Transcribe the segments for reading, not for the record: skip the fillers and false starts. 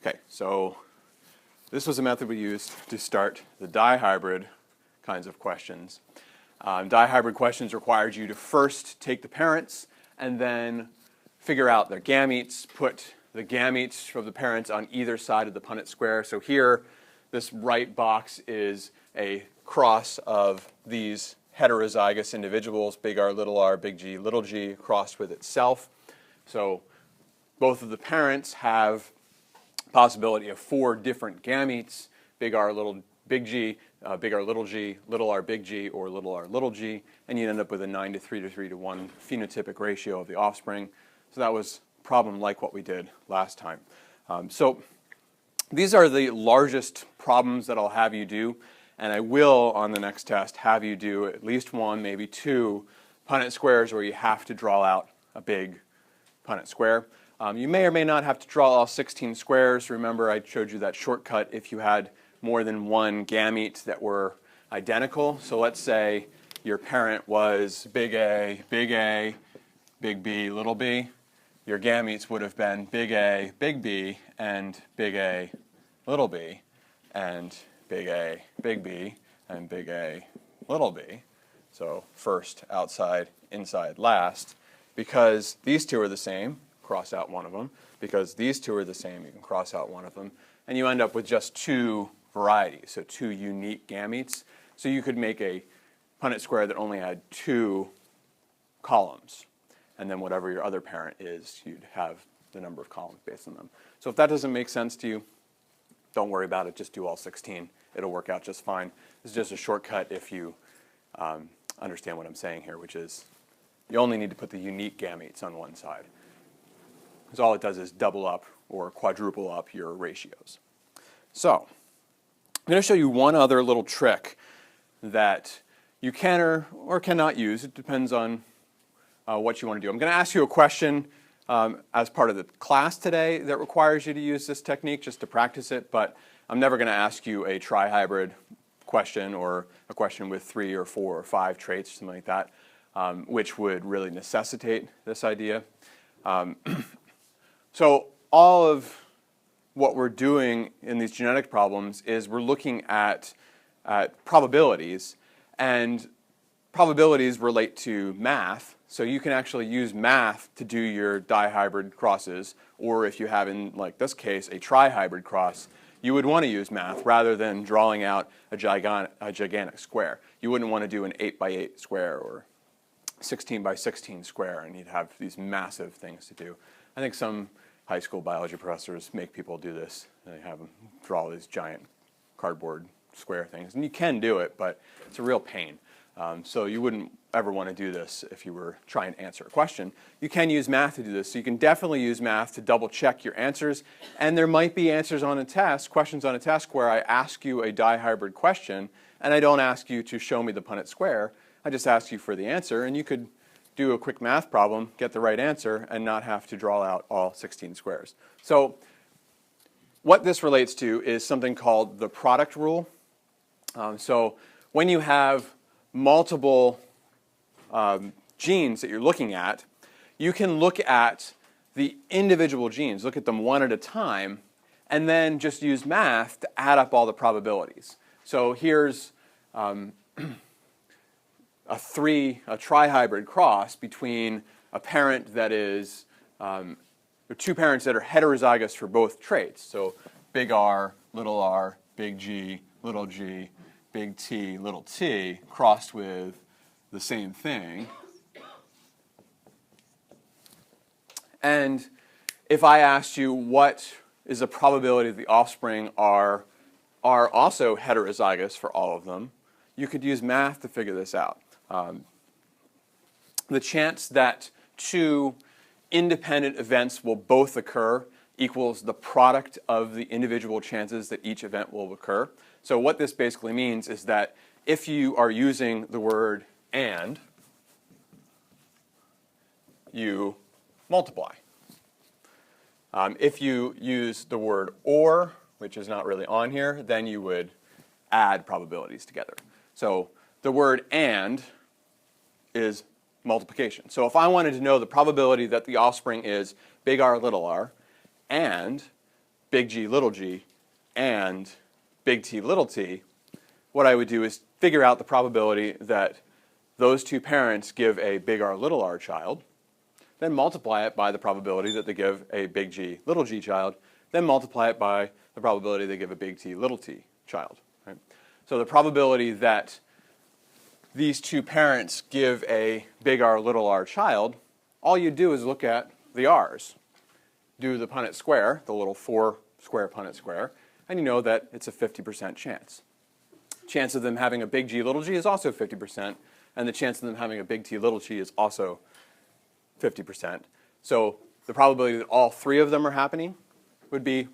Okay, so this was a method we used to start the dihybrid kinds of questions. Dihybrid questions required you to first take the parents and then figure out their gametes, put the gametes of the parents on either side of the Punnett square. So here, this right box is a cross of these heterozygous individuals, big R, big G, little g, crossed with itself. So both of the parents have possibility of 4 different gametes, big R, big G, big R, big G, or little g, and you end up with a 9:3 to 3:1 phenotypic ratio of the offspring. So that was a problem like what we did last time. So these are the largest problems that I'll have you do, and I will, on the next test, have you do at least 1, maybe 2 Punnett squares where you have to draw out a big Punnett square. You may or may not have to draw all 16 squares. Remember, I showed you that shortcut if you had more than 1 gamete that were identical. So let's say your parent was big A, big B, little b. Your gametes would have been big A, big B, and big A, little b, and big A, big B, and big A, little b. So first, outside, inside, last. Because these two are the same, cross out one of them. Because these two are the same, you can cross out one of them. And you end up with just 2 varieties, so 2 unique gametes. So you could make a Punnett square that only had 2 columns. And then whatever your other parent is, you'd have the number of columns based on them. So if that doesn't make sense to you, don't worry about it. Just do all 16. It'll work out just fine. This is just a shortcut if you understand what I'm saying here, which is you only need to put the unique gametes on one side. Because all it does is double up or quadruple up your ratios. So I'm going to show you one other little trick that you can or cannot use. It depends on what you want to do. I'm going to ask you a question as part of the class today that requires you to use this technique just to practice it, but I'm never going to ask you a trihybrid question or a question with 3 or 4 or 5 traits or something like that, which would really necessitate this idea. So all of what we're doing in these genetic problems is we're looking at probabilities, and probabilities relate to math. So you can actually use math to do your dihybrid crosses, or if you have, in like this case, a trihybrid cross, you would want to use math rather than drawing out a gigantic square. You wouldn't want to do an 8x8 square or 16x16 square, and you'd have these massive things to do. I think some high school biology professors make people do this. They have them draw these giant cardboard square things. And you can do it, but it's a real pain. So you wouldn't ever want to do this if you were trying to answer a question. You can use math to do this. So you can definitely use math to double check your answers. And there might be answers on a test, questions on a test, where I ask you a dihybrid question, and I don't ask you to show me the Punnett square. I just ask you for the answer, and you could do a quick math problem, get the right answer, and not have to draw out all 16 squares. So what this relates to is something called the product rule. So when you have multiple genes that you're looking at, you can look at the individual genes, look at them one at a time, and then just use math to add up all the probabilities. So here's a trihybrid cross between a parent that is, or 2 parents that are heterozygous for both traits. So big R, big G, big T, little t, crossed with the same thing. And if I asked you what is the probability that the offspring are also heterozygous for all of them, you could use math to figure this out. The chance that 2 independent events will both occur equals the product of the individual chances that each event will occur. So what this basically means is that if you are using the word and, you multiply. If you use the word or, which is not really on here, then you would add probabilities together. So the word and is multiplication. So if I wanted to know the probability that the offspring is big R, and big G, little g, and big T, little t, what I would do is figure out the probability that those two parents give a big R, little r child, then multiply it by the probability that they give a big G, little g child, then multiply it by the probability they give a big T, little t child. Right? So the probability that these two parents give a big R, little r child, all you do is look at the r's. Do the Punnett square, the little 4 square Punnett square, and you know that it's a 50% chance. Chance of them having a big G, little g is also 50%, and the chance of them having a big T, little t is also 50%. So the probability that all three of them are happening would be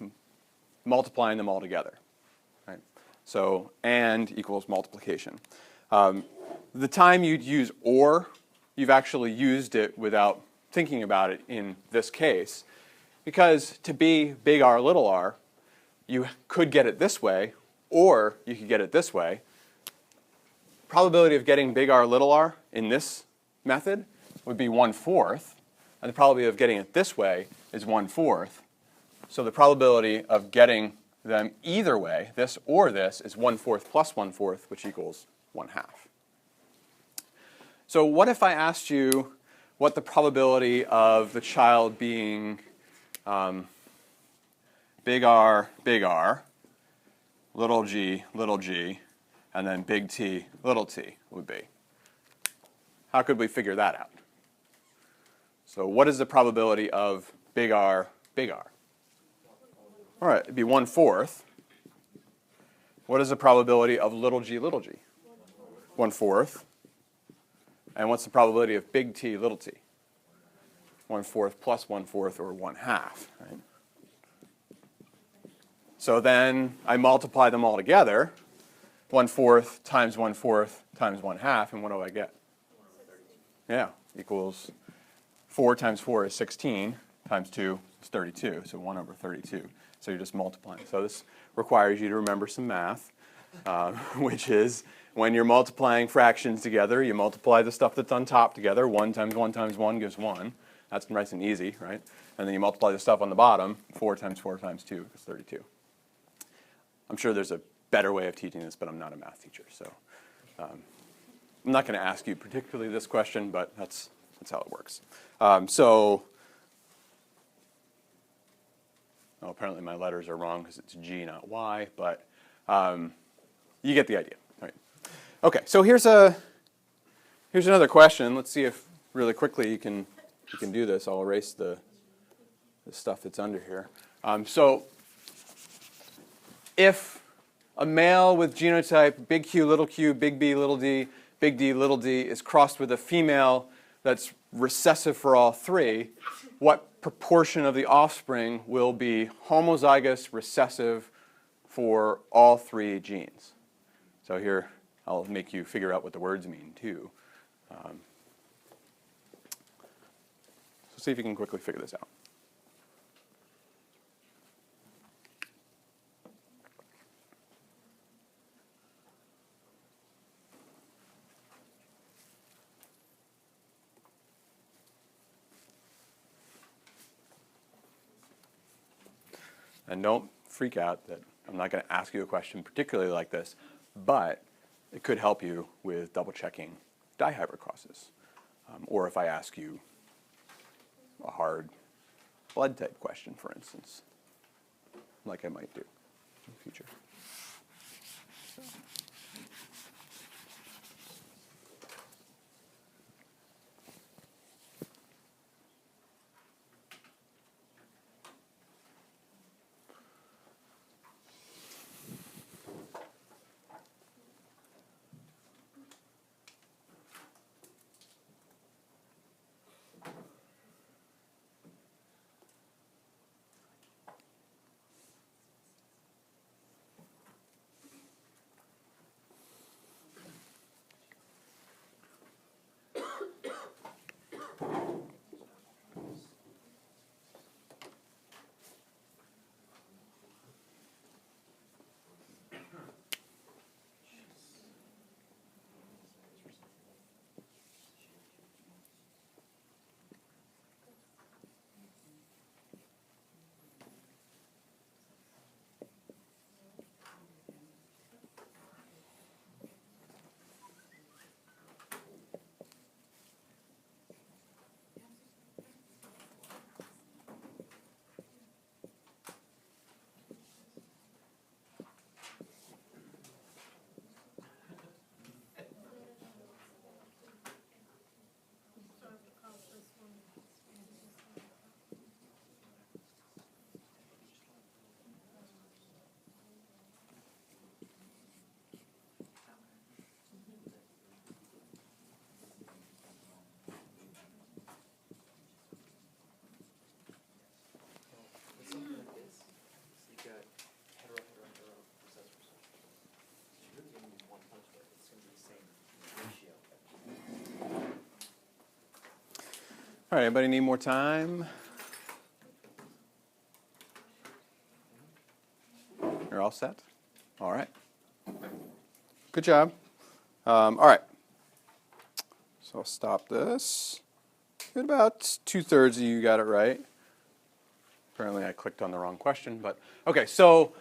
multiplying them all together. Right? So and equals multiplication. The time you'd use or, you've actually used it without thinking about it in this case. Because to be big R, little r, you could get it this way, or you could get it this way. Probability of getting big R, little r in this method would be 1/4, and the probability of getting it this way is 1/4. So the probability of getting them either way, this or this, is 1/4 plus 1/4, which equals 1/2. So what if I asked you what the probability of the child being big R, little g, and then big T, little t would be? How could we figure that out? So what is the probability of big R, All right, it'd be 1/4. What is the probability of little g, 1/4. And what's the probability of big T, little t? 1/4 plus 1/4, or 1/2. Right? So then I multiply them all together. 1/4 times 1/4 times 1/2, and what do I get? Yeah, equals 4 times 4 is 16, times 2 is 32, so 1/32. So you're just multiplying. So this requires you to remember some math, which is when you're multiplying fractions together, you multiply the stuff that's on top together. 1 times 1 times 1 gives 1. That's nice and easy, right? And then you multiply the stuff on the bottom. 4 times 4 times 2 is 32. I'm sure there's a better way of teaching this, but I'm not a math teacher. So I'm not going to ask you particularly this question, but that's how it works. Apparently my letters are wrong because it's G, not Y, but you get the idea. Right? Okay, so here's another question. Let's see if really quickly you can do this. I'll erase the stuff that's under here. So if a male with genotype big Q, big B, little d, big D, little d is crossed with a female that's recessive for all three, what proportion of the offspring will be homozygous recessive for all three genes? So here I'll make you figure out what the words mean too. So see if you can quickly figure this out. And don't freak out that I'm not going to ask you a question particularly like this, but it could help you with double-checking dihybrid crosses. Or if I ask you a hard blood type question, for instance, like I might do in the future. All right, anybody need more time? You're all set? All right. Good job. All right. So I'll stop this. Good, about 2/3 of you got it right. Apparently I clicked on the wrong question, but okay, so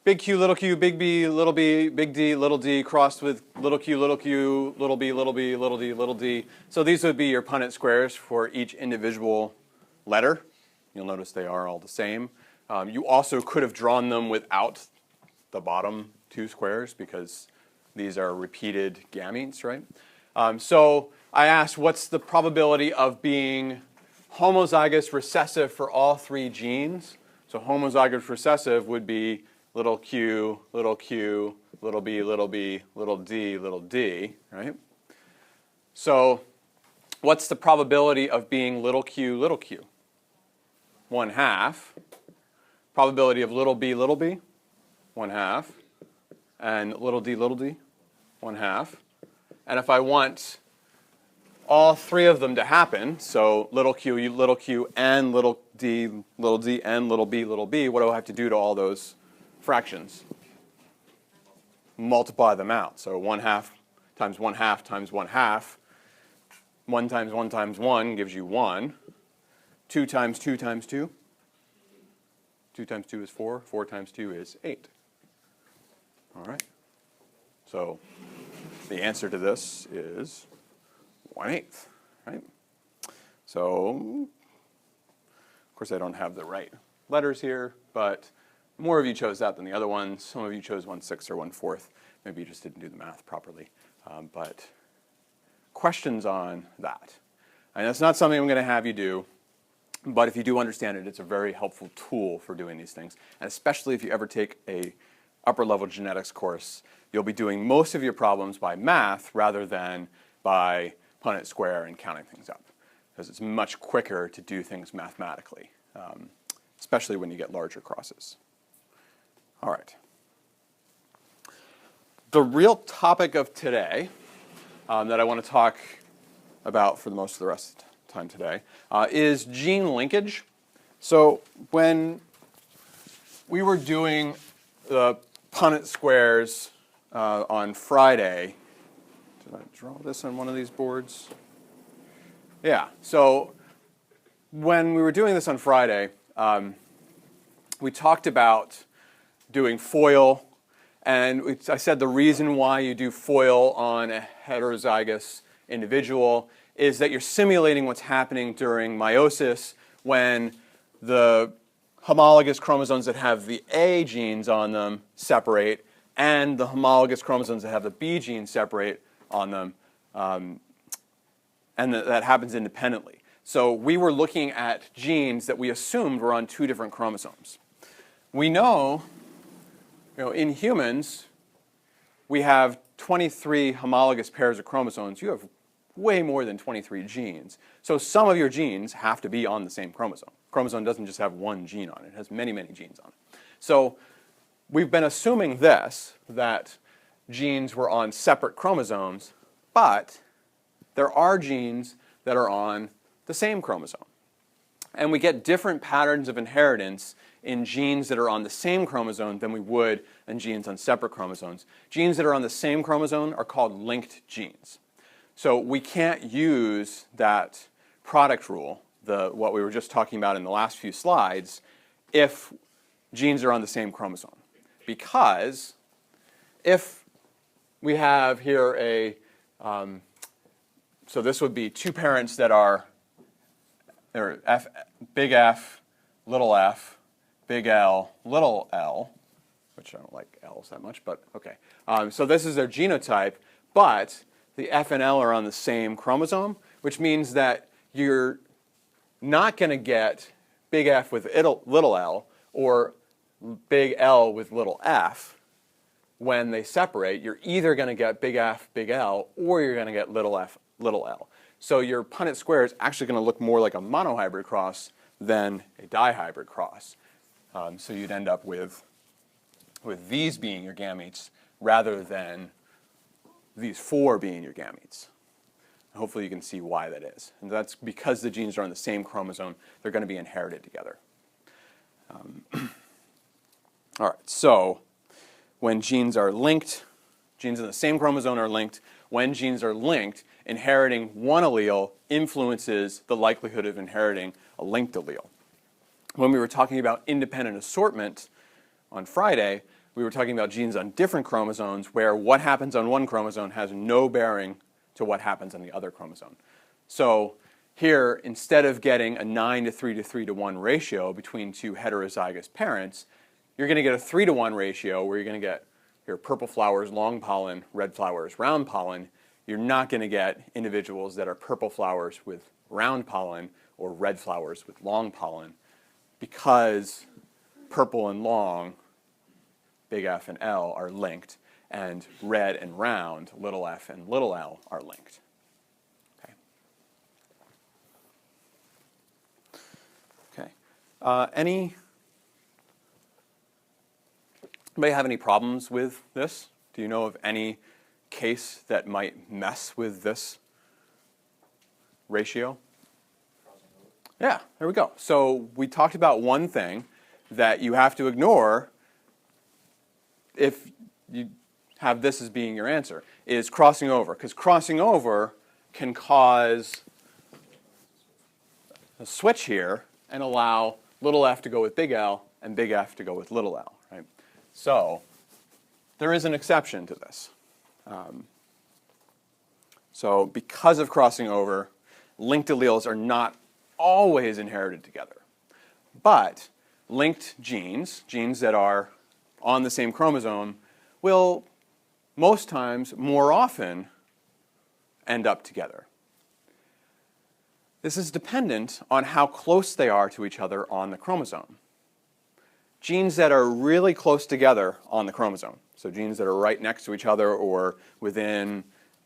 big Q, big B, little d, crossed with little q, little b, little b, little d. So these would be your Punnett squares for each individual letter. You'll notice they are all the same. You also could have drawn them without the bottom two squares because these are repeated gametes, right? So I asked, what's the probability of being homozygous recessive for all three genes? So homozygous recessive would be little q, little b, little d, little d, right? So what's the probability of being little q, 1/2. Probability of little b, 1/2. And little d, 1/2. And if I want all three of them to happen, so little q and little d and little b, what do I have to do to all those fractions? Multiply them out. So 1/2 times 1/2 times 1/2. 1 times 1 times 1 gives you 1. 2 times 2 times 2. 2 times 2 is 4. 4 times 2 is 8. All right. So the answer to this is 1/8, right? So, of course, I don't have the right letters here, but more of you chose that than the other ones. Some of you chose 1/6 or 1/4. Maybe you just didn't do the math properly. But questions on that? And that's not something I'm going to have you do, but if you do understand it, it's a very helpful tool for doing these things. And especially if you ever take a upper-level genetics course, you'll be doing most of your problems by math rather than by Punnett square and counting things up, because it's much quicker to do things mathematically, especially when you get larger crosses. All right. The real topic of today that I want to talk about for the most of the rest of the time today is gene linkage. So when we were doing the Punnett squares on Friday, did I draw this on one of these boards? Yeah, so when we were doing this on Friday, we talked about doing FOIL, and I said the reason why you do FOIL on a heterozygous individual is that you're simulating what's happening during meiosis when the homologous chromosomes that have the A genes on them separate and the homologous chromosomes that have the B genes separate on them, and that happens independently. So we were looking at genes that we assumed were on two different chromosomes. We know, in humans, we have 23 homologous pairs of chromosomes. You have way more than 23 genes. So some of your genes have to be on the same chromosome. Chromosome doesn't just have one gene on it. It has many, many genes on it. So we've been assuming this, that genes were on separate chromosomes, but there are genes that are on the same chromosome. And we get different patterns of inheritance in genes that are on the same chromosome than we would in genes on separate chromosomes. Genes that are on the same chromosome are called linked genes. So we can't use that product rule, what we were just talking about in the last few slides, if genes are on the same chromosome. Because if we have here so this would be two parents that are big F, little f, big L, little l, which I don't like L's that much, but okay. So this is their genotype, but the F and L are on the same chromosome, which means that you're not going to get big F with little l or big L with little f when they separate. You're either going to get big F, big L, or you're going to get little f, little l. So your Punnett square is actually going to look more like a monohybrid cross than a dihybrid cross. So you'd end up with these being your gametes rather than these four being your gametes. Hopefully you can see why that is. And that's because the genes are on the same chromosome, they're going to be inherited together. All right, so when genes are linked, genes in the same chromosome are linked. When genes are linked, inheriting one allele influences the likelihood of inheriting a linked allele. When we were talking about independent assortment on Friday, we were talking about genes on different chromosomes where what happens on one chromosome has no bearing to what happens on the other chromosome. So here, instead of getting a 9 to 3 to 3 to 1 ratio between two heterozygous parents, you're going to get a 3 to 1 ratio where you're going to get your purple flowers, long pollen, red flowers, round pollen. You're not going to get individuals that are purple flowers with round pollen or red flowers with long pollen because purple and long, big F and L, are linked, and red and round, little f and little l, are linked. Okay. Anybody have any problems with this? Do you know of any case that might mess with this ratio? Yeah, there we go. So we talked about one thing that you have to ignore if you have this as being your answer, is crossing over. Because crossing over can cause a switch here and allow little f to go with big L and big F to go with little l. Right? So there is an exception to this. So because of crossing over, linked alleles are not always inherited together. But linked genes, genes that are on the same chromosome, will most times, more often, end up together. This is dependent on how close they are to each other on the chromosome. Genes that are really close together on the chromosome, so genes that are right next to each other or within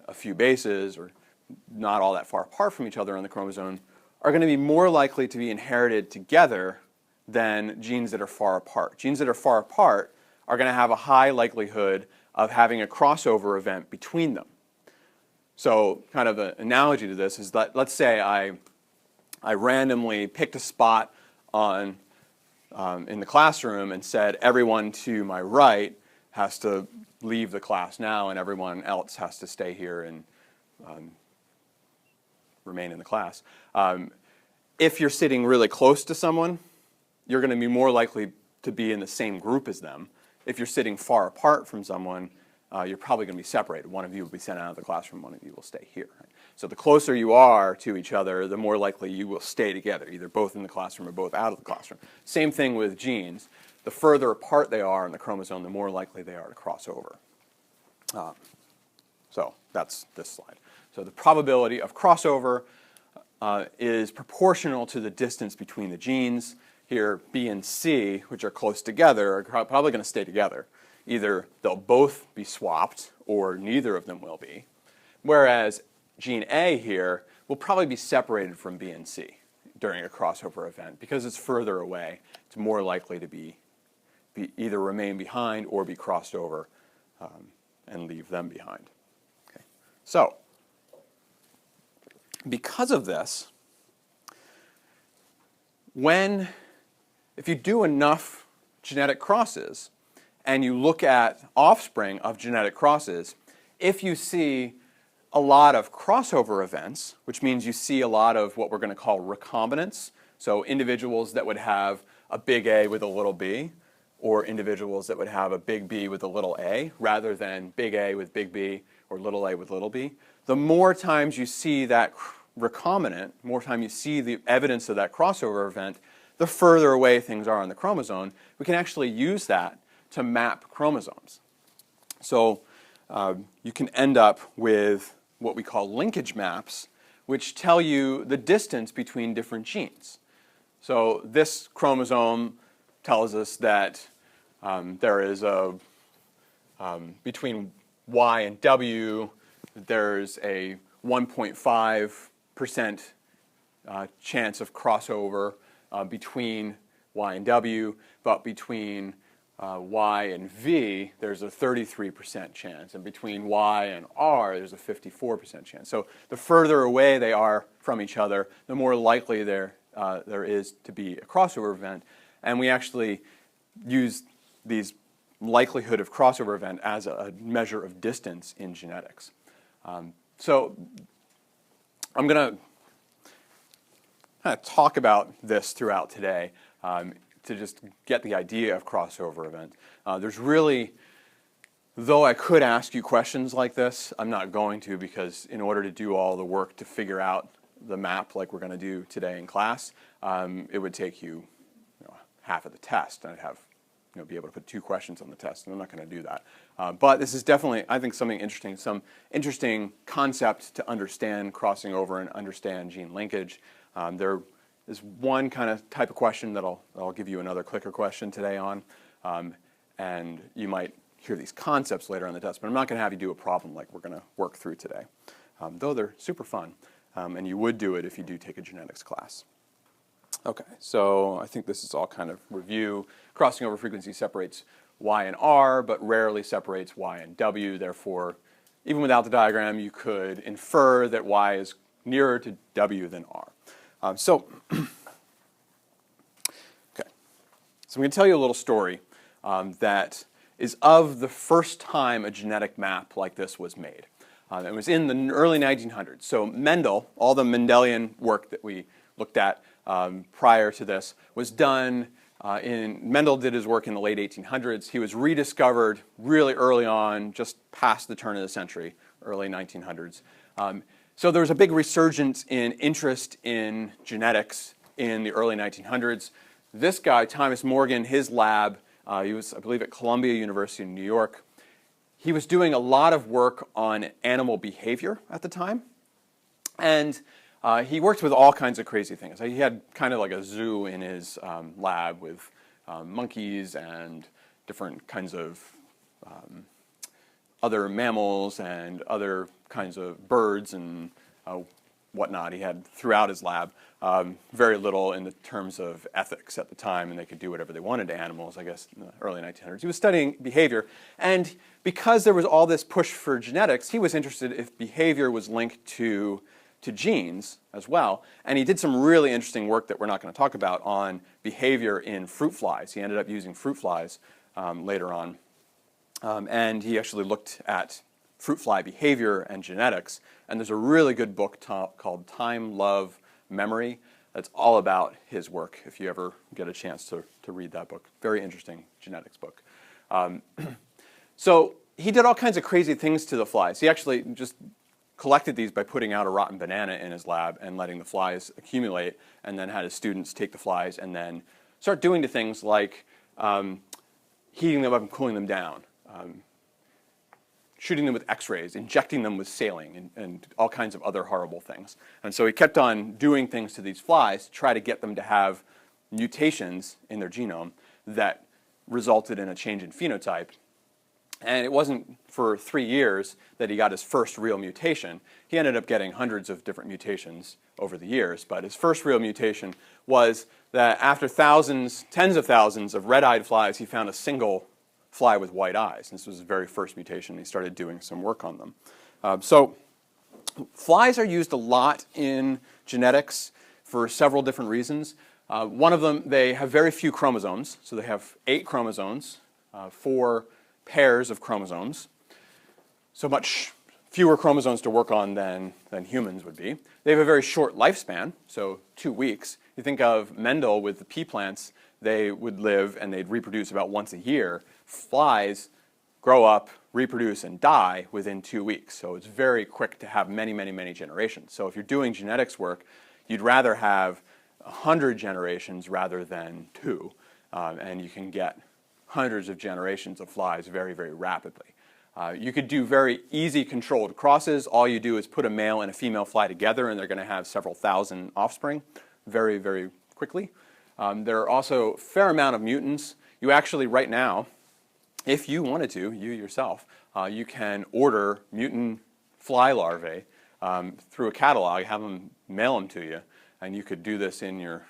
a few bases or not all that far apart from each other on the chromosome, are going to be more likely to be inherited together than genes that are far apart. Genes that are far apart are going to have a high likelihood of having a crossover event between them. So kind of an analogy to this is that, let's say I randomly picked a spot in the classroom and said everyone to my right has to leave the class now and everyone else has to stay here and remain in the class. If you're sitting really close to someone, you're going to be more likely to be in the same group as them. If you're sitting far apart from someone, you're probably going to be separated. One of you will be sent out of the classroom, one of you will stay here. Right? So the closer you are to each other, the more likely you will stay together, either both in the classroom or both out of the classroom. Same thing with genes. The further apart they are in the chromosome, the more likely they are to cross over. So that's this slide. So the probability of crossover is proportional to the distance between the genes. Here, B and C, which are close together, are probably going to stay together. Either they'll both be swapped, or neither of them will be. Whereas gene A here will probably be separated from B and C during a crossover event. Because it's further away, it's more likely to be either remain behind or be crossed over and leave them behind. Okay. So, because of this, if you do enough genetic crosses and you look at offspring of genetic crosses, if you see a lot of crossover events, which means you see a lot of what we're going to call recombinants, so individuals that would have a big A with a little b, or individuals that would have a big B with a little a, rather than big A with big B or little a with little b, the more times you see that recombinant, more time you see the evidence of that crossover event, the further away things are on the chromosome. We can actually use that to map chromosomes. So you can end up with what we call linkage maps, which tell you the distance between different genes. So this chromosome tells us that there is between Y and W, there's a 1.5% chance of crossover between Y and W, but between Y and V, there's a 33% chance. And between Y and R, there's a 54% chance. So the further away they are from each other, the more likely there is to be a crossover event. And we actually use these likelihood of crossover event as a measure of distance in genetics. So I'm going to kind of talk about this throughout today to just get the idea of crossover event. There's really, though I could ask you questions like this, I'm not going to, because in order to do all the work to figure out the map like we're going to do today in class, it would take you, half of the test. I'd have be able to put 2 questions on the test, and I'm not going to do that. But this is definitely, I think, something interesting, some interesting concept to understand crossing over and understand gene linkage. There is one kind of type of question that I'll give you another clicker question today on, and you might hear these concepts later on the test, but I'm not going to have you do a problem like we're going to work through today, though they're super fun, and you would do it if you do take a genetics class. Okay, so I think this is all kind of review. Crossing over frequency separates Y and R, but rarely separates Y and W. Therefore, even without the diagram, you could infer that Y is nearer to W than R. Okay. So I'm going to tell you a little story that is of the first time a genetic map like this was made. It was in the early 1900s. So Mendel, all the Mendelian work that we looked at prior to this was done Mendel did his work in the late 1800s. He was rediscovered really early on, just past the turn of the century, early 1900s. So there was a big resurgence in interest in genetics in the early 1900s. This guy, Thomas Morgan, his lab, he was, I believe, at Columbia University in New York. He was doing a lot of work on animal behavior at the time. And he worked with all kinds of crazy things. He had kind of like a zoo in his lab with monkeys and different kinds of other mammals and other kinds of birds and whatnot. He had throughout his lab very little in the terms of ethics at the time, and they could do whatever they wanted to animals, I guess, in the early 1900s. He was studying behavior, and because there was all this push for genetics, he was interested if behavior was linked to genes as well. And he did some really interesting work that we're not going to talk about on behavior in fruit flies. He ended up using fruit flies later on. And he actually looked at fruit fly behavior and genetics. And there's a really good book called Time, Love, Memory that's all about his work, if you ever get a chance to read that book. Very interesting genetics book. So he did all kinds of crazy things to the flies. He actually just collected these by putting out a rotten banana in his lab and letting the flies accumulate, and then had his students take the flies and then start doing things like heating them up and cooling them down, shooting them with x-rays, injecting them with saline, and all kinds of other horrible things. And so he kept on doing things to these flies to try to get them to have mutations in their genome that resulted in a change in phenotype. And it wasn't for 3 years that he got his first real mutation. He ended up getting hundreds of different mutations over the years, but his first real mutation was that after thousands, tens of thousands of red-eyed flies, he found a single fly with white eyes. This was his very first mutation. He started doing some work on them. So flies are used a lot in genetics for several different reasons. One of them, they have very few chromosomes. So they have 8 chromosomes, 4 pairs of chromosomes, so much fewer chromosomes to work on than humans would be. They have a very short lifespan, so 2 weeks. You think of Mendel with the pea plants, they would live and they'd reproduce about once a year. Flies grow up, reproduce, and die within 2 weeks. So it's very quick to have many, many, many generations. So if you're doing genetics work, you'd rather have 100 generations rather than 2, and you can get hundreds of generations of flies very, very rapidly. You could do very easy controlled crosses. All you do is put a male and a female fly together, and they're going to have several thousand offspring very, very quickly. There are also a fair amount of mutants. You actually, right now, if you wanted to, you yourself, you can order mutant fly larvae through a catalog, have them mail them to you, and you could do this in your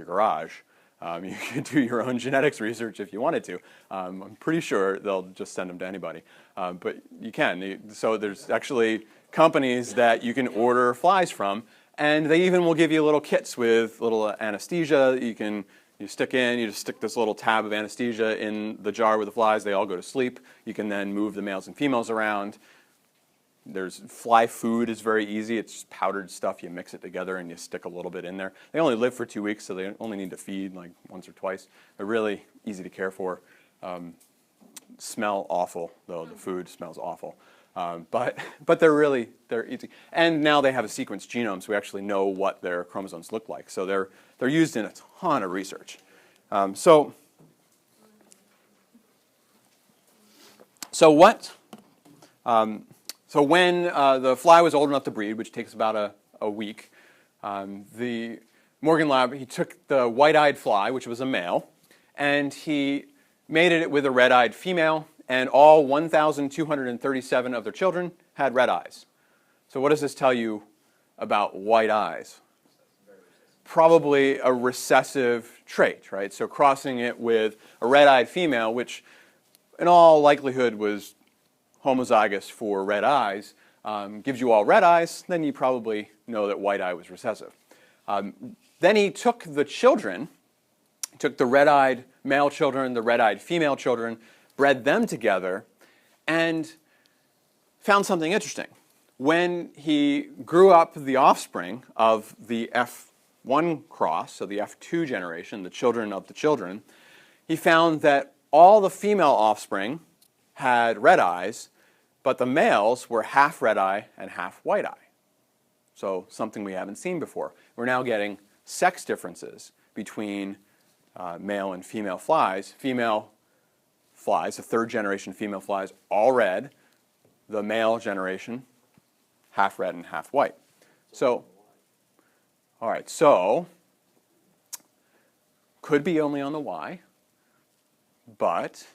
garage. You could do your own genetics research if you wanted to. I'm pretty sure they'll just send them to anybody. But you can. So there's actually companies that you can order flies from, and they even will give you little kits with little anesthesia that you stick in. You just stick this little tab of anesthesia in the jar with the flies. They all go to sleep. You can then move the males and females around. There's fly food is very easy. It's just powdered stuff. You mix it together and you stick a little bit in there. They only live for 2 weeks, so they only need to feed like once or twice. They're really easy to care for. Smell awful, though. The food smells awful. But they're easy. And now they have a sequenced genome, so we actually know what their chromosomes look like. So they're used in a ton of research. So when the fly was old enough to breed, which takes about a week, the Morgan lab, he took the white-eyed fly, which was a male, and he mated it with a red-eyed female, and all 1,237 of their children had red eyes. So what does this tell you about white eyes? Probably a recessive trait, right? So crossing it with a red-eyed female, which in all likelihood was homozygous for red eyes, gives you all red eyes, then you probably know that white eye was recessive. Then he took the children, took the red-eyed male children, the red-eyed female children, bred them together, and found something interesting. When he grew up the offspring of the F1 cross, so the F2 generation, the children of the children, he found that all the female offspring had red eyes, but the males were half red eye and half white eye. So something we haven't seen before. We're now getting sex differences between male and female flies. Female flies, the third generation female flies, all red. The male generation, half red and half white. So, all right, so could be only on the Y, but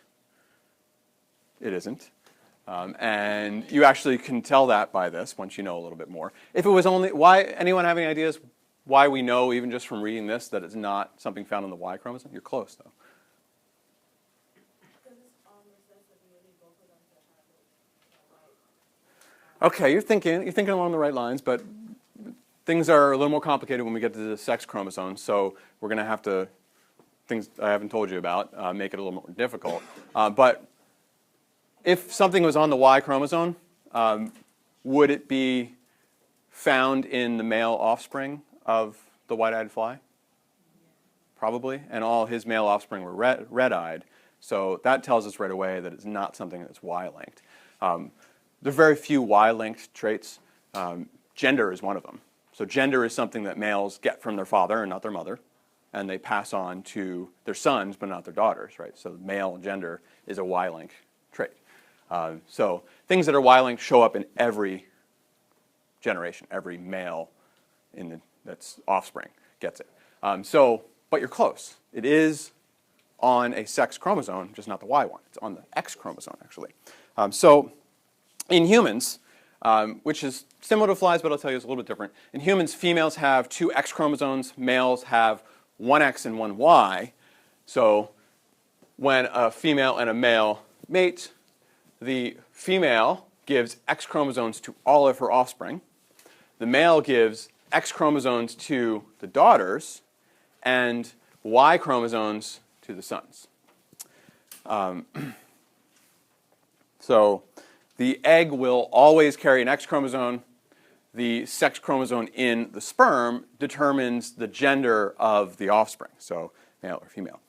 it isn't. And you actually can tell that by this once you know a little bit more. If it was only, why, anyone have any ideas why we know, even just from reading this, that it's not something found on the Y chromosome? You're close, though. Okay, you're thinking along the right lines, but things are a little more complicated when we get to the sex chromosomes, so we're going to have to, things I haven't told you about, make it a little more difficult. But if something was on the Y chromosome, would it be found in the male offspring of the white-eyed fly? Probably, and all his male offspring were red-eyed, so that tells us right away that it's not something that's Y-linked. There are very few Y-linked traits. Gender is one of them. So gender is something that males get from their father and not their mother, and they pass on to their sons but not their daughters, right? So male gender is a Y-linked trait. So things that are Y-linked show up in every generation. Every male that's offspring gets it. But you're close. It is on a sex chromosome, just not the Y one. It's on the X chromosome, actually. So in humans, which is similar to flies, but I'll tell you it's a little bit different. In humans, females have 2 X chromosomes. Males have 1 X and 1 Y. So when a female and a male mate, the female gives X chromosomes to all of her offspring. The male gives X chromosomes to the daughters and Y chromosomes to the sons. So the egg will always carry an X chromosome. The sex chromosome in the sperm determines the gender of the offspring, so male or female.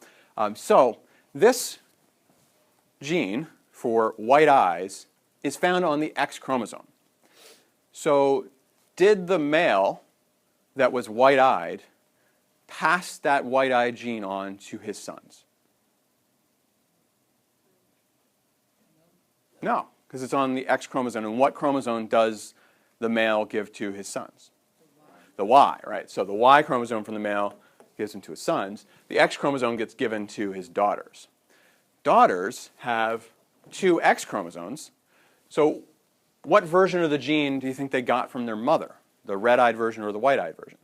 So this gene for white eyes is found on the X chromosome. So did the male that was white-eyed pass that white-eyed gene on to his sons? No, because it's on the X chromosome. And what chromosome does the male give to his sons? The Y, right? So the Y chromosome from the male gives him to his sons. The X chromosome gets given to his daughters. Daughters have 2 X chromosomes. So what version of the gene do you think they got from their mother? The red-eyed version or the white-eyed version?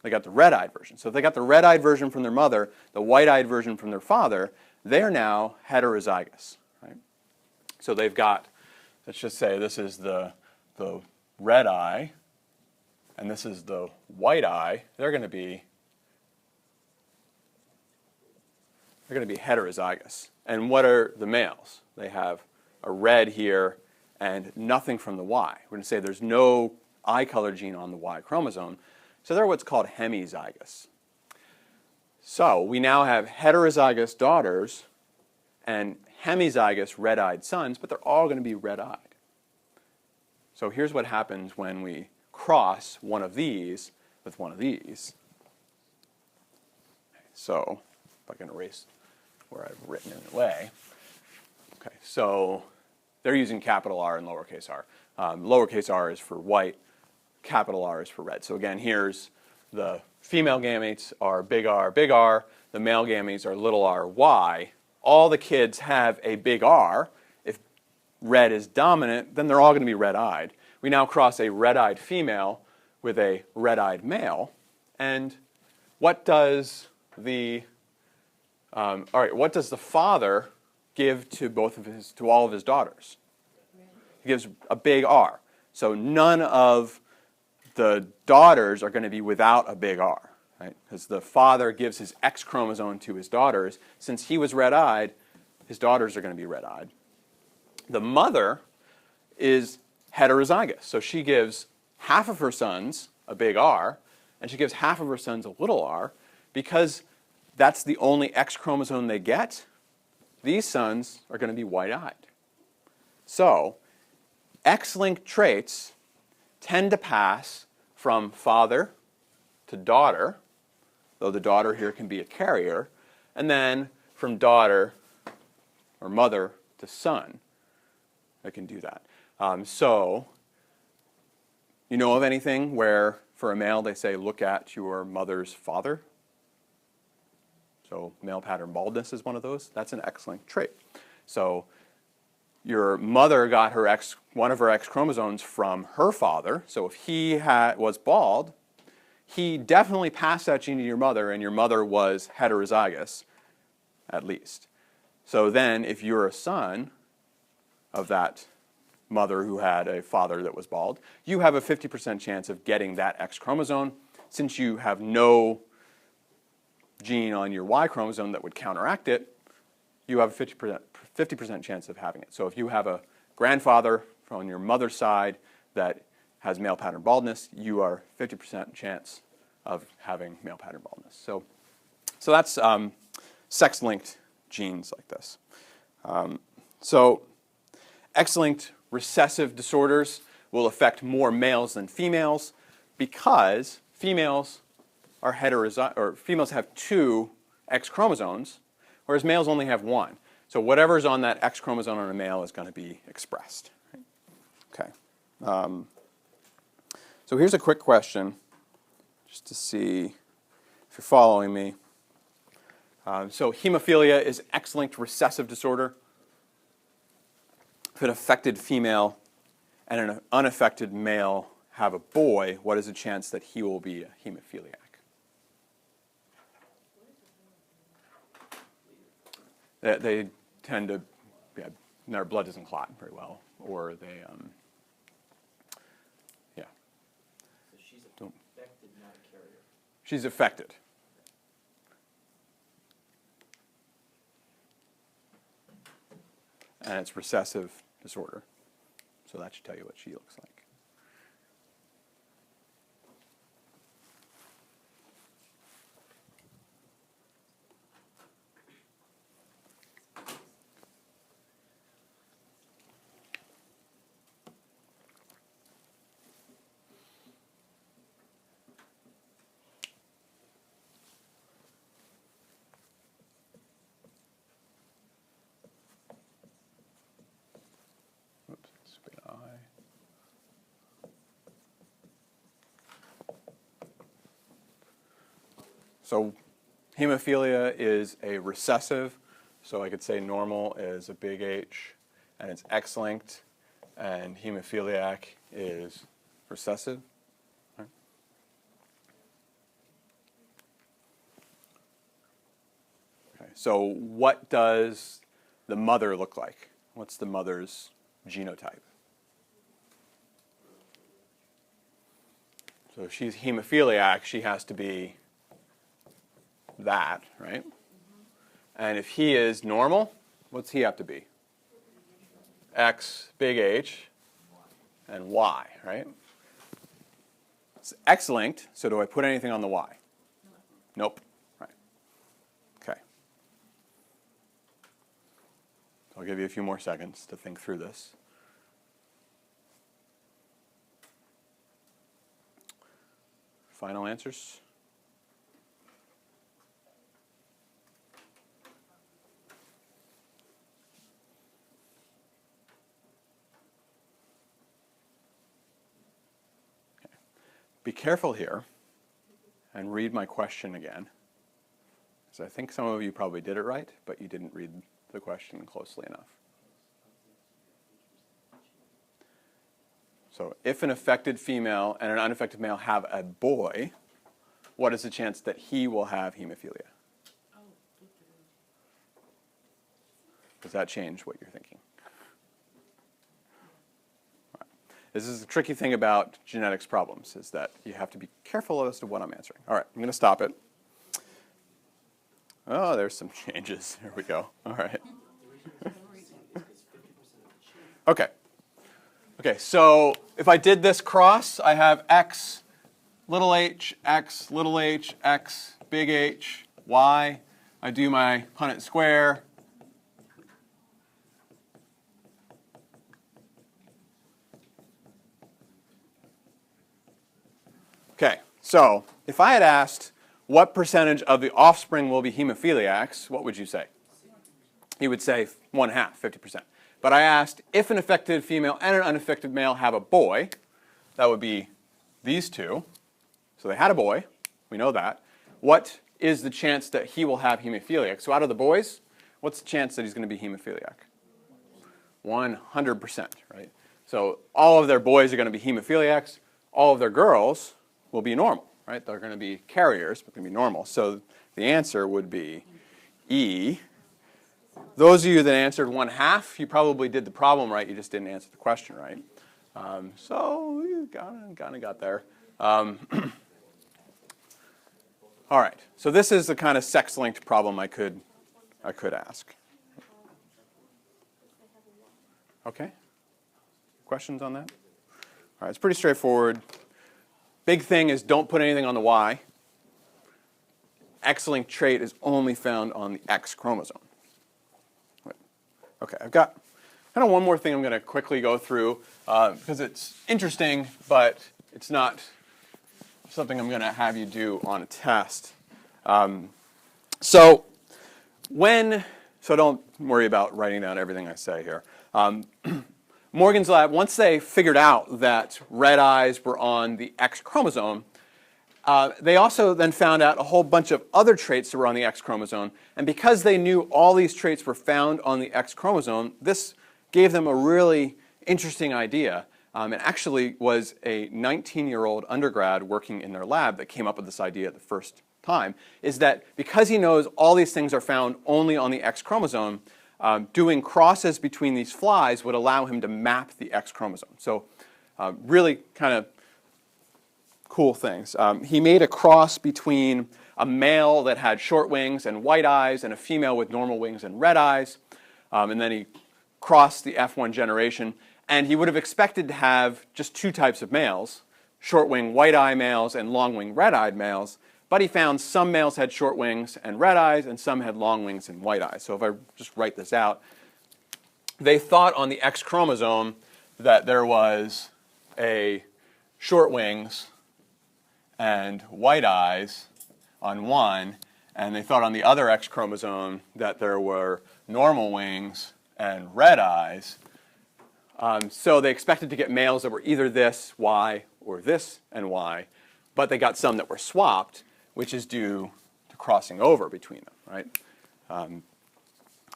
They got the red-eyed version. So if they got the red-eyed version from their mother, the white-eyed version from their father, they're now heterozygous. Right? So they've got, let's just say this is the red eye, and this is the white eye. They're going to be heterozygous. And what are the males? They have a red here and nothing from the Y. We're going to say there's no eye color gene on the Y chromosome. So they're what's called hemizygous. So we now have heterozygous daughters and hemizygous red-eyed sons, but they're all going to be red-eyed. So here's what happens when we cross one of these with one of these. So if I can erase where I've written in the way. Okay, so they're using capital R and lowercase r. Lowercase r is for white, capital R is for red. So again, here's the female gametes are big R, the male gametes are little r, Y. All the kids have a big R. If red is dominant, then they're all going to be red-eyed. We now cross a red-eyed female with a red-eyed male. And what does the what does the father give to all of his daughters? He gives a big R. So none of the daughters are going to be without a big R, right? Because the father gives his X chromosome to his daughters. Since he was red-eyed, his daughters are going to be red-eyed. The mother is heterozygous. So she gives half of her sons a big R, and she gives half of her sons a little r, because that's the only X chromosome they get. These sons are going to be white-eyed. So X-linked traits tend to pass from father to daughter, though the daughter here can be a carrier, and then from daughter or mother to son. I can do that. So you know of anything where for a male they say, look at your mother's father? So male pattern baldness is one of those. That's an X-linked trait. So your mother got one of her X chromosomes from her father. So if he was bald, he definitely passed that gene to your mother, and your mother was heterozygous, at least. So then if you're a son of that mother who had a father that was bald, you have a 50% chance of getting that X chromosome. Since you have no gene on your Y chromosome that would counteract it, you have a 50% chance of having it. So if you have a grandfather from your mother's side that has male pattern baldness, you are 50% chance of having male pattern baldness. So that's sex-linked genes like this. So X-linked recessive disorders will affect more males than females because females are females have 2 X chromosomes, whereas males only have 1. So whatever's on that X chromosome on a male is going to be expressed. Okay. So here's a quick question, just to see if you're following me. So hemophilia is X-linked recessive disorder. If an affected female and an unaffected male have a boy, what is the chance that he will be a hemophiliac? They tend to, their blood doesn't clot very well, or they, So she's affected, not a carrier. She's affected. And it's recessive disorder. So that should tell you what she looks like. So hemophilia is a recessive, so I could say normal is a big H, and it's X-linked, and hemophiliac is recessive. Right. So what does the mother look like? What's the mother's genotype? So if she's hemophiliac, she has to be that, right? And if he is normal, what's he have to be? X, big H, and Y, right? It's X-linked, so do I put anything on the Y? Nope. Right. Okay. I'll give you a few more seconds to think through this. Final answers? Okay. Be careful here and read my question again. Because I think some of you probably did it right, but you didn't read the question closely enough. So if an affected female and an unaffected male have a boy, what is the chance that he will have hemophilia? Does that change what you're thinking? Right. This is the tricky thing about genetics problems, is that you have to be careful as to what I'm answering. All right, I'm going to stop it. Oh, there's some changes. Here we go. All right. Okay. Okay, so if I did this cross, I have X, little h, X, little h, X, big H, Y. I do my Punnett square. Okay, so if I had asked what percentage of the offspring will be hemophiliacs, what would you say? You would say 1/2, 50%. But I asked if an affected female and an unaffected male have a boy, that would be these two. So they had a boy, we know that. What is the chance that he will have hemophiliac? So out of the boys, what's the chance that he's going to be hemophiliac? 100%, right? So all of their boys are going to be hemophiliacs. All of their girls will be normal, right? They're going to be carriers, but going to be normal. So the answer would be E. Those of you that answered 1/2, you probably did the problem right. You just didn't answer the question right. So you kind of got there. All right. So this is the kind of sex-linked problem I could ask. Okay. Questions on that? All right. It's pretty straightforward. Big thing is don't put anything on the Y. X-linked trait is only found on the X chromosome. Okay, I've got kind of one more thing I'm going to quickly go through because it's interesting, but it's not something I'm going to have you do on a test. So don't worry about writing down everything I say here. Morgan's lab, once they figured out that red eyes were on the X chromosome, they also then found out a whole bunch of other traits that were on the X chromosome. And because they knew all these traits were found on the X chromosome, this gave them a really interesting idea. It actually was a 19-year-old undergrad working in their lab that came up with this idea the first time, is that because he knows all these things are found only on the X chromosome, doing crosses between these flies would allow him to map the X chromosome. So really kind of cool things. He made a cross between a male that had short wings and white eyes and a female with normal wings and red eyes. And then he crossed the F1 generation. And he would have expected to have just two types of males, short wing white eye males and long wing red eyed males. But he found some males had short wings and red eyes and some had long wings and white eyes. So if I just write this out, they thought on the X chromosome that there was a short wings and white eyes on one, and they thought on the other X chromosome that there were normal wings and red eyes. So they expected to get males that were either this Y or this and Y, but they got some that were swapped, which is due to crossing over between them, right?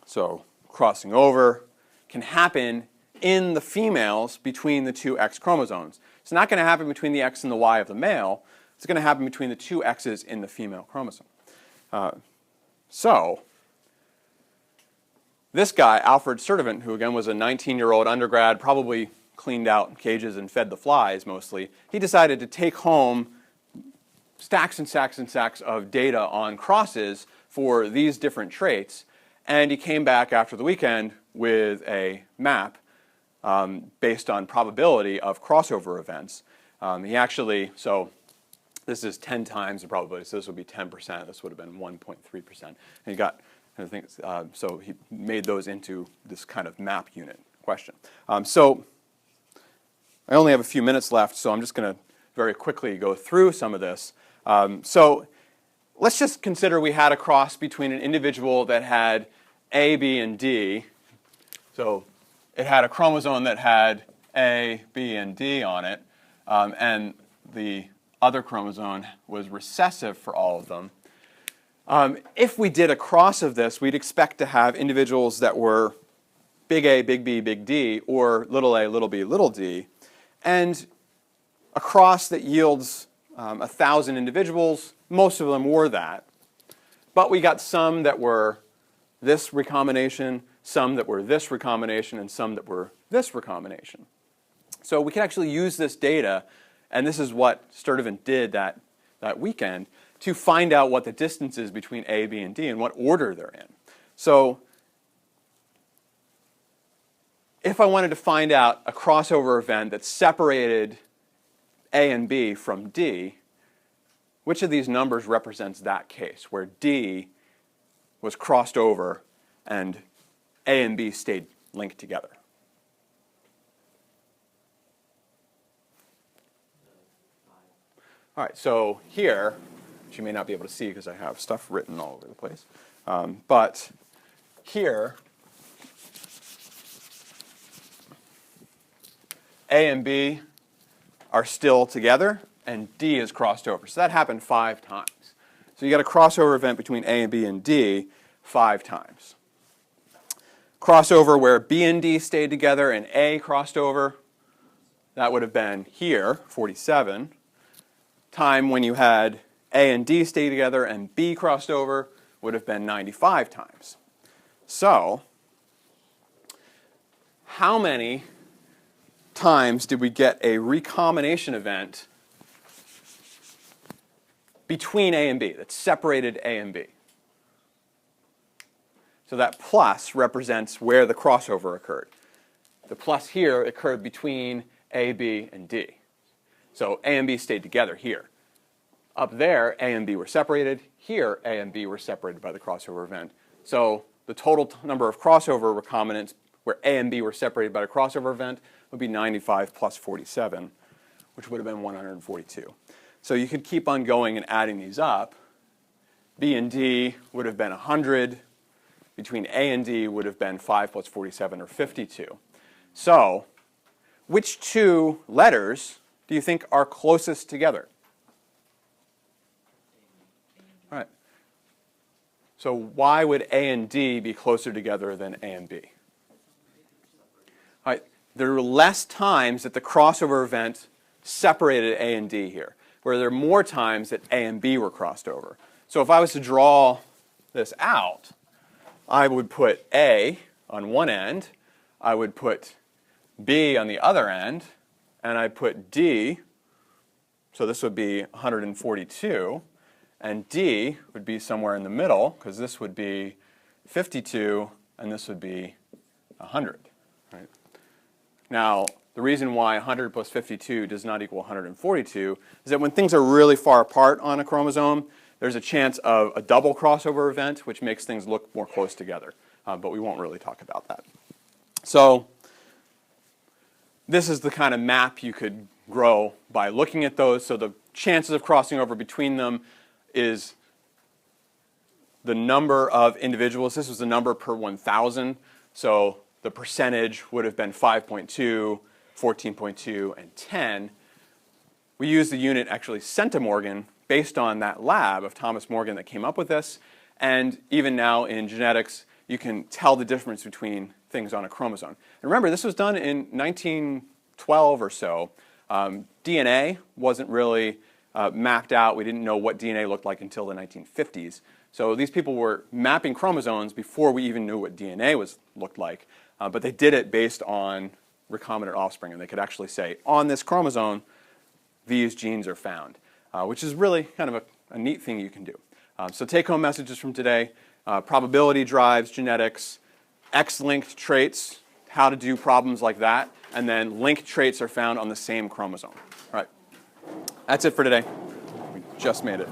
So crossing over can happen in the females between the two X chromosomes. It's not going to happen between the X and the Y of the male. It's going to happen between the two X's in the female chromosome. So this guy, Alfred Sturtevant, who again was a 19-year-old undergrad, probably cleaned out cages and fed the flies mostly, he decided to take home stacks and stacks and stacks of data on crosses for these different traits. And he came back after the weekend with a map based on probability of crossover events. He actually, so this is 10 times the probability, so this would be 10%. This would have been 1.3%. And he got, I think, so he made those into this kind of map unit question. So I only have a few minutes left, so I'm just going to very quickly go through some of this. So let's just consider we had a cross between an individual that had A, B, and D. So it had a chromosome that had A, B, and D on it, and the other chromosome was recessive for all of them. If we did a cross of this, we'd expect to have individuals that were big A, big B, big D, or little a, little b, little d, and a cross that yields 1,000 individuals. Most of them were that. But we got some that were this recombination, some that were this recombination, and some that were this recombination. So we can actually use this data, and this is what Sturtevant did that weekend, to find out what the distance is between A, B, and D and what order they're in. So if I wanted to find out a crossover event that separated A and B from D, which of these numbers represents that case, where D was crossed over and A and B stayed linked together? All right, so here, which you may not be able to see because I have stuff written all over the place, but here, A and B are still together, and D is crossed over. So that happened 5 times. So you got a crossover event between A and B and D 5 times. Crossover where B and D stayed together and A crossed over, that would have been here, 47. Time when you had A and D stay together and B crossed over would have been 95 times. So, how many times did we get a recombination event between A and B that separated A and B? So that plus represents where the crossover occurred. The plus here occurred between A, B, and D. So A and B stayed together here. Up there, A and B were separated. Here, A and B were separated by the crossover event. So the total number of crossover recombinants where A and B were separated by the crossover event would be 95 plus 47, which would have been 142. So you could keep on going and adding these up. B and D would have been 100. Between A and D would have been 5 plus 47, or 52. So which 2 letters do you think are closest together? All right. So why would A and D be closer together than A and B? All right. There were less times that the crossover event separated A and D here, where there are more times that A and B were crossed over. So if I was to draw this out, I would put A on one end, I would put B on the other end, and I'd put D, so this would be 142, and D would be somewhere in the middle, because this would be 52, and this would be 100. Right? Now, the reason why 100 plus 52 does not equal 142 is that when things are really far apart on a chromosome, there's a chance of a double crossover event, which makes things look more close together. But we won't really talk about that. So this is the kind of map you could grow by looking at those. So the chances of crossing over between them is the number of individuals. This was the number per 1,000. So the percentage would have been 5.2, 14.2, and 10. We use the unit actually centimorgan based on that lab of Thomas Morgan that came up with this. And even now in genetics, you can tell the difference between things on a chromosome. And remember, this was done in 1912 or so. DNA wasn't really mapped out. We didn't know what DNA looked like until the 1950s. So these people were mapping chromosomes before we even knew what DNA looked like, but they did it based on recombinant offspring, and they could actually say, on this chromosome, these genes are found, which is really kind of a neat thing you can do. So take-home messages from today: probability drives genetics, X-linked traits, how to do problems like that, and then linked traits are found on the same chromosome. All right, that's it for today. We just made it.